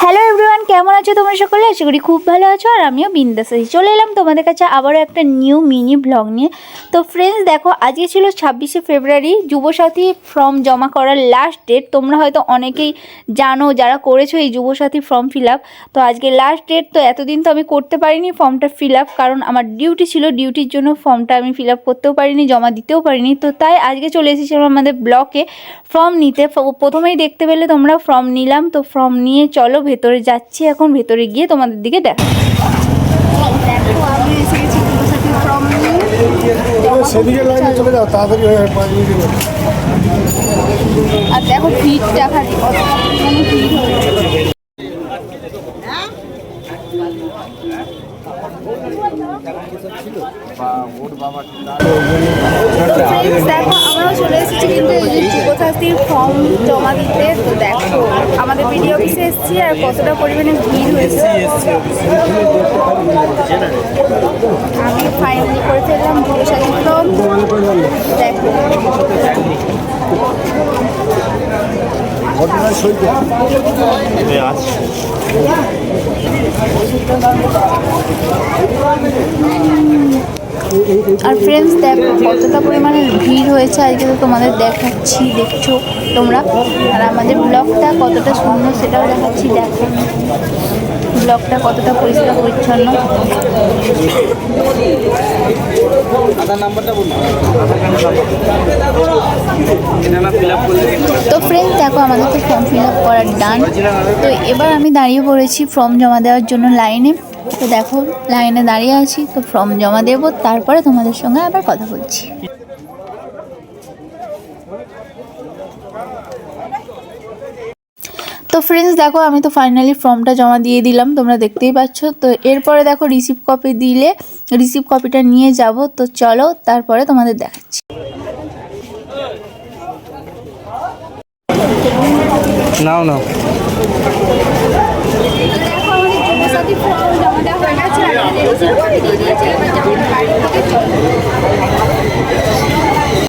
Hello everyone, কেমন আছো তোমরা সকলে? আশা করি খুব ভালো আছো আর আমিও বিন্দাস আছি। চলে এলাম তোমাদের কাছে আবারও একটা নিউ মিনি ব্লগ নিয়ে। তো ফ্রেন্ডস দেখো, আজকে ছিল 26শে ফেব্রুয়ারি, যুবসাথী ফর্ম জমা করার লাস্ট ডেট। তোমরা হয়তো অনেকেই জানো যারা করেছো এই যুবসাথী ফর্ম ফিল আপ। তো আজকে লাস্ট ডেট। তো এতদিন তো আমি করতে পারিনি ফর্মটা ফিল আপ, কারণ আমার ডিউটি ছিল, ডিউটির জন্য ফর্মটা আমি ফিল আপ করতেও পারিনি, জমা দিতেও পারিনি। তো তাই আজকে চলে এসেছিলাম আমাদের ব্লকে ফর্ম নিতে। প্রথমেই দেখতে পেলে তোমরা ফর্ম নিলাম। তো ফর্ম নিয়ে চলো ভেতরে যাচ্ছি, এখন ভেতরে গিয়ে তোমাদের দিকে দেখো। আমি এসে গেছি যুবসাথী ফর্ম নিয়ে। সেদিকে লাইনে চলে যাও, তাড়াতাড়ি আর দেখো ভিড় দেখা যায়, কত পরিমাণে ভিড় হয়েছে। দেখো আমরাও চলে এসেছি কিন্তু এই যে যুবসাথীর ফর্ম জমা দিতে। তো দেখো আমাদের বিডিও অফিসে এসেছি আর কতটা পরিমাণে ভিড় হয়েছে। আমি ফাইনালি করে ফেললাম যুবসাথী ফর্ম। দেখো আর ফ্রেন্ডস দেখো কতটা পরিমাণে ভিড় হয়েছে আজকে। তো তোমাদের দেখাচ্ছি, দেখছো তোমরা। আর আমাদের ব্লগটা কতটা সুন্দর সেটাও দেখাচ্ছি। দেখো ব্লগটা কতটা পরিষ্কার পরিচ্ছন্ন। তো ফ্রেন্ডস দেখো আমাদের তো ফর্ম ফিল আপ করার ডান। তো এবার আমি দাঁড়িয়ে পড়েছি ফর্ম জমা দেওয়ার জন্য লাইনে। তো দেখো লাইনে দাঁড়িয়ে আছি, তো ফর্ম জমা দেব, তারপরে তোমাদের সঙ্গে আবার কথা বলছি। তো ফ্রেন্ডস দেখো আমি তো ফাইনালি ফর্মটা জমা দিয়ে দিলাম, তোমরা দেখতেই পাচ্ছ। তো এরপরে দেখো রিসিভ কপি দিলে রিসিভ কপিটা নিয়ে যাব। তো চলো তারপরে তোমাদের দেখাচ্ছি। নাও নাও দেখো আমাদের যুবসাথী ফর্ম জমা দেওয়া হয়ে গেছে আর রিসিভ কপি দিয়ে দিয়েছে। এবার যাবো বাড়ি।